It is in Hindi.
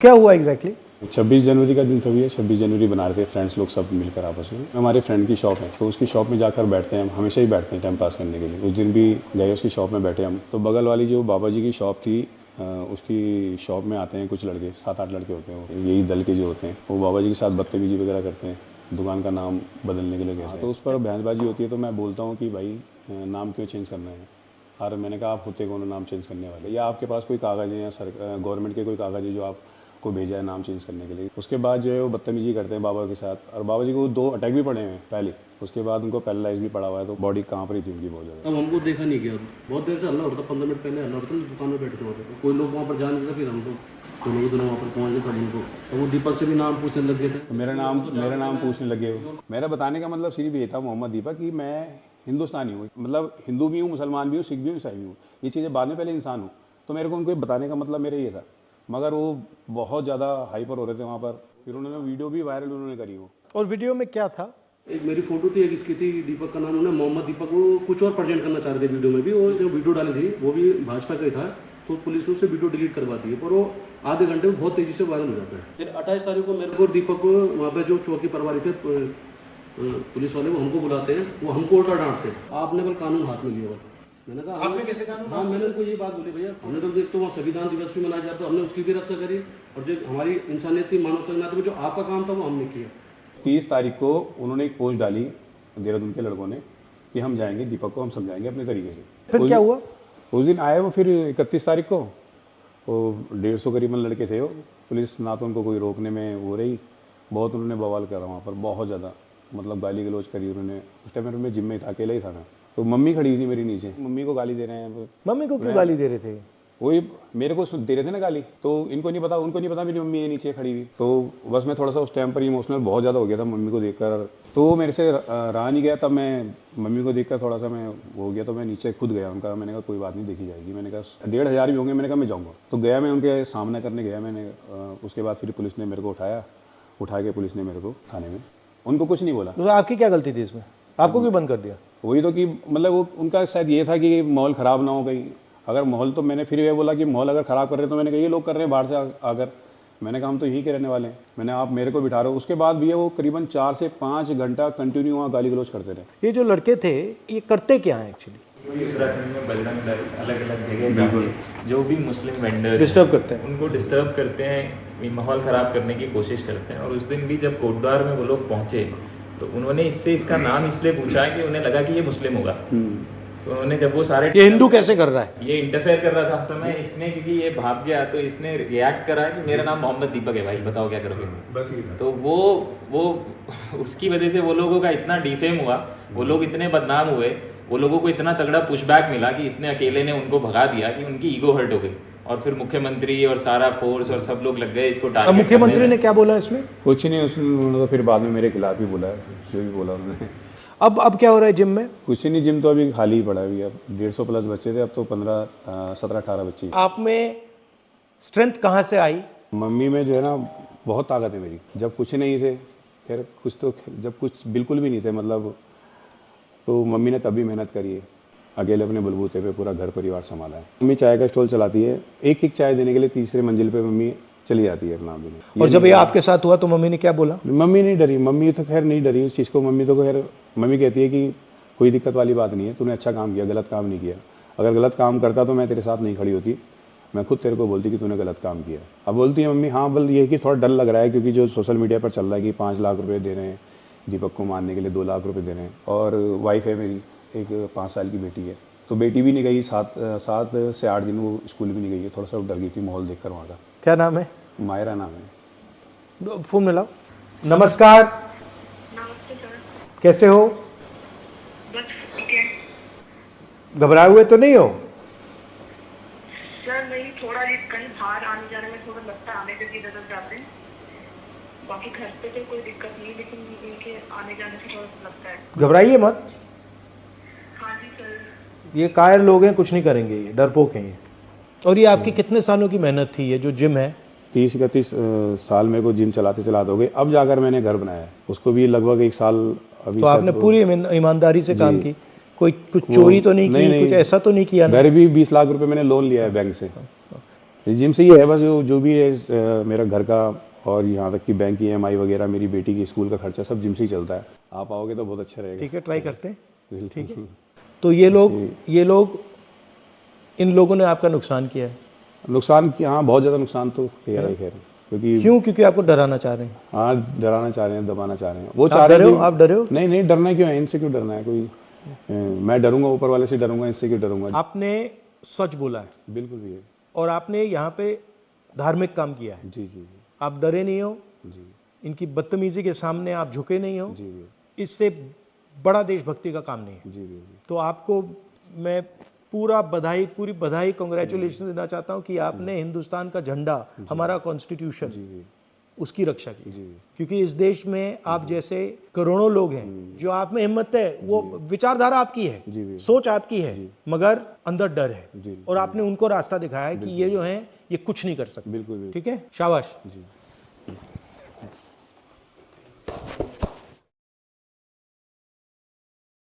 क्या हुआ एग्जैक्टली? 26 जनवरी का दिन था भैया। 26 जनवरी बना रहे थे फ्रेंड्स लोग सब मिलकर आपस में। हमारे फ्रेंड की शॉप है तो उसकी शॉप में जाकर बैठते हैं हम, हमेशा ही बैठते हैं टाइम पास करने के लिए। उस दिन भी गए उसकी शॉप में बैठे हम। तो बगल वाली जो बाबा जी की शॉप थी उसकी शॉप में आते हैं कुछ लड़के, 7-8 लड़के होते हैं, यही दल के जो होते हैं, वो बाबा जी के साथ बदतमीजी वगैरह करते हैं। दुकान का नाम बदलने के लिए गए तो उस पर बहसबाजी होती है। तो मैं बोलता हूँ कि भाई नाम क्यों चेंज करना है। और मैंने कहा आप होते कौन नाम चेंज करने वाले, या आपके पास कोई कागज़ है या गवर्नमेंट के कोई कागज़ है जो आपको भेजा है नाम चेंज करने के लिए। उसके बाद जो है वो बदतमीजी करते हैं बाबा के साथ। और बाबा जी को 2 अटैक भी पड़े हुए हैं पहले, उसके बाद उनको पैरालाइज भी पड़ा हुआ है, तो बॉडी कांप रही थी उनकी बहुत ज़्यादा। अब हमको देखा नहीं गया, बहुत देर से हल्ला होता था, 15 मिनट पहले हल्ला होता था, दुकान में बैठे थे वहाँ पे, कोई लोग वहाँ पर जा नहीं था। फिर हम लोग दोनों वहाँ पर पहुँच गए तब उनको, तो वो दीपक से भी नाम पूछने लग गए थे। मेरा नाम पूछने लगे वो। मेरा बताने का मतलब सिर्फ ये था मोहम्मद दीपक कि मैं हिंदुस्तानी हूँ, मतलब हिंदू भी हूँ, मुसलमान भी हूँ, सिख भी हूँ, ईसाई भी हूँ, ये चीज़ें बाद में, पहले इंसान हूँ। तो मेरे को उनको बताने का मतलब मेरा ये था। मगर वो बहुत ज़्यादा हाइपर हो रहे थे वहाँ पर। फिर उन्होंने वीडियो भी वायरल उन्होंने करी वो। और वीडियो में क्या था? एक मेरी फोटो थी, एक इसकी थी, दीपक का नाम, उन्होंने मोहम्मद दीपक को कुछ और प्रेजेंट करना चाह रहे थे वीडियो में भी। और जो वीडियो डाली थी वो भी भाजपा का ही था, तो पुलिस ने उससे वीडियो डिलीट करवा दी है, पर वो आधे घंटे में बहुत तेज़ी से वायरल हो जाता है। फिर 28 तारीख को मेरे को और दीपक को वहाँ पर जो चौकी प्रभारी थे पुलिस वाले, वो हमको बुलाते हैं, वो हमको उल्टा डांटते हैं, आपने बल कानून हाथ में लिया। मैंने कहा आपने कैसे कानून? हाँ, मैंने उनको ये बात बोली, भैया हमने तो देख तो वहाँ संविधान दिवस भी मनाया जाता है, हमने उसकी भी रक्षा करी, और जो हमारी इंसानियत थी, मानवता के नाते जो आपका काम था वो हमने किया। 30 तारीख को उन्होंने एक पोस्ट डाली देहरादून के लड़कों ने कि हम जाएंगे, दीपक को हम समझाएंगे अपने तरीके से। फिर क्या हुआ? उस दिन आए वो। फिर 31 तारीख को वो 150 करीबन लड़के थे वो। पुलिस ना तो उनको कोई रोकने में हो रही, बहुत उन्होंने बवाल करा वहाँ पर, बहुत ज़्यादा, मतलब गाली गलौज करी उन्होंने। उस टाइम मैं जिम में था, अकेला ही था मैं। तो मम्मी खड़ी थी मेरी नीचे, मम्मी को गाली दे रहे हैं। मम्मी को क्यों गाली दे रहे थे? वही मेरे को दे रहे थे ना गाली, तो इनको नहीं पता, उनको नहीं पता मेरी मम्मी है नीचे खड़ी हुई। तो बस मैं थोड़ा सा उस टाइम पर इमोशनल बहुत ज़्यादा हो गया था मम्मी को देखकर। तो मेरे से रहा नहीं गया, तब मैं मम्मी को देखकर थोड़ा सा मैं हो गया, तो मैं नीचे खुद गया उनका। मैंने कहा कोई बात नहीं, देखी जाएगी। मैंने कहा 1500 भी होंगे, मैंने कहा मैं जाऊँगा। तो गया मैं उनके सामना करने गया मैंने। उसके बाद फिर पुलिस ने मेरे को उठा के पुलिस ने मेरे को थाने में, उनको कुछ नहीं बोला। तो आपकी क्या गलती थी इसमें? आपको क्यों बंद कर दिया? वही तो कि मतलब वो उनका शायद ये था कि माहौल ख़राब ना हो कहीं। अगर माहौल, तो मैंने फिर ये बोला कि माहौल अगर ख़राब कर रहे हैं, तो मैंने कहा ये लोग कर रहे हैं बाहर से आकर। मैंने कहा हम तो यहीं के रहने वाले हैं। मैंने आप मेरे को बिठा रहे हो। उसके बाद भी वो करीबन 4 से 5 घंटा कंटिन्यू वहाँ गाली गलौज करते रहे। ये जो लड़के थे ये करते क्या हैं एक्चुअली? उत्तराखंड में बजरंग दल अलग अलग जगह जाके जो भी मुस्लिम वेंडर्स डिस्टर्ब करते हैं, उनको डिस्टर्ब करते हैं, माहौल ख़राब करने की कोशिश करते हैं। और उस दिन भी जब कोटद्वार में वो लोग पहुँचे तो उन्होंने इसका नाम इसलिए पूछा कि उन्हें लगा कि ये मुस्लिम होगा। तो उन्होंने जब वो सारे, ये हिंदू कैसे कर रहा है, ये इंटरफेयर कर रहा था, तो मैं इसने, क्योंकि ये भाग गया तो इसने रिएक्ट करा कि मेरा नाम मोहम्मद दीपक है भाई, बताओ क्या करोगे। बस तो वो उसकी वजह से वो लोगों का इतना डिफेम हुआ, वो लोग इतने बदनाम हुए, वो लोगों को इतना तगड़ा पुशबैक मिला कि इसने अकेले ने उनको भगा दिया कि उनकी ईगो हर्ट हो गई। और फिर मुख्यमंत्री और सारा फोर्स और सब लोग लग गए इसको टारगेट। मुख्यमंत्री ने क्या बोला इसमें? कुछ नहीं, उन्होंने तो फिर बाद में मेरे खिलाफ ही बोला है, जो भी बोला उन्होंने। अब क्या हो रहा है जिम में? कुछ नहीं, जिम तो अभी खाली ही पड़ा है अभी। अब 150 प्लस बच्चे थे, अब तो 17-18 बच्चे। आप में स्ट्रेंथ कहाँ से आई? मम्मी में जो है ना बहुत ताकत है मेरी। जब कुछ नहीं थे, खैर कुछ तो, जब कुछ बिल्कुल भी नहीं थे मतलब, तो मम्मी ने तब भी मेहनत करी है। अकेले अपने बलबूते पे पूरा घर परिवार संभाला है। मम्मी चाय का स्टॉल चलाती है, एक चाय देने के लिए 3री मंजिल पे मम्मी चली जाती है अपना भी। और जब ये आपके साथ हुआ तो मम्मी ने क्या बोला? मम्मी नहीं डरी, मम्मी तो खैर नहीं डरी उस चीज़ को। मम्मी तो खैर, मम्मी कहती है कि कोई दिक्कत वाली बात नहीं है, तूने अच्छा काम किया, गलत काम नहीं किया। अगर गलत काम करता तो मैं तेरे साथ नहीं खड़ी होती, मैं खुद तेरे को बोलती कि तूने गलत काम किया। अब बोलती है मम्मी हाँ, बल ये कि थोड़ा डर लग रहा है, क्योंकि जो सोशल मीडिया पर चल रहा है कि 5 लाख रुपये दे रहे हैं दीपक को मारने के लिए, 2 लाख रुपये दे रहे हैं। और वाइफ है मेरी, एक 5 साल की बेटी है, तो बेटी भी नहीं गई, 7 से 8 दिन वो स्कूल भी नहीं गई है। थोड़ा सा डर गई थी माहौल देखकर वहाँ का। क्या नाम है? मायरा नाम है। फोन मिलाओ। नमस्कार। नमस्ते सर। कैसे हो? बस ठीक है। घबराए हुए तो नहीं हो? सर नहीं, थोड़ा ये कहीं बाहर आने जाने में थोड़ा लगता है, आने के लिए इधर जाते हैं, बाकी घर पे तो कोई दिक्कत नहीं, लेकिन इनके आने जाने से थोड़ा लगता है। घबराइए मत। हाँ जी सर। ये कायर लोग हैं, कुछ नहीं करेंगे, ये डरपोक हैं ये। और ये आपकी कितने सालों की मेहनत थी, ये जो जिम है? 30-31 साल मेरे को जिम चलाते हो गए। अब जाकर मैंने घर बनाया है, उसको भी लगभग 1 साल अभी। तो आपने पूरी ईमानदारी से काम की, कुछ चोरी तो नहीं की, कुछ ऐसा तो नहीं किया ना? घर भी 20 लाख रुपए मैंने लोन लिया है बैंक से, जिम से ही है बस, जो भी है मेरा घर का और यहाँ तक कि बैंक की EMI वगैरह, मेरी बेटी की स्कूल का खर्चा सब जिम से ही चलता है। आप आओगे तो बहुत अच्छा रहेगा। ठीक है, ट्राई करते हैं। ठीक है। तो ये लोग इन लोगों ने आपका नुकसान किया है। नुकसान किया, हाँ बहुत ज़्यादा नुकसान तो किया है खैर, क्योंकि क्योंकि आपको डराना चाह रहे हैं। हाँ डराना चाह रहे हैं, दबाना चाह रहे हैं। वो आप चाह रहे डरे हैं हो? आप डरे हो? नहीं डरना क्यों है, इनसे क्यों डरना है कोई। मैं डरूंगा ऊपर वाले से डरूंगा, इससे क्यों डरूंगा। आपने सच बोला है बिल्कुल भी है। और आपने यहाँ पे धार्मिक काम किया है। जी जी आप डरे नहीं हो, जी इनकी बदतमीजी के सामने आप झुके नहीं हो। जी जी इससे बड़ा देशभक्ति का काम नहीं है। जी जी तो आपको मैं पूरी बधाई कांग्रेचुलेशन देना चाहता हूँ कि आपने हिंदुस्तान का झंडा, हमारा कॉन्स्टिट्यूशन, जी उसकी रक्षा की। जी क्योंकि इस देश में आप जैसे करोड़ों लोग हैं, जो आप में हिम्मत है, वो विचारधारा आपकी है, जी सोच आपकी है, मगर अंदर डर है। जी और आपने उनको रास्ता दिखाया है कि ये जो है ये कुछ नहीं कर सकते। बिल्कुल ठीक है, शाबाश। जी।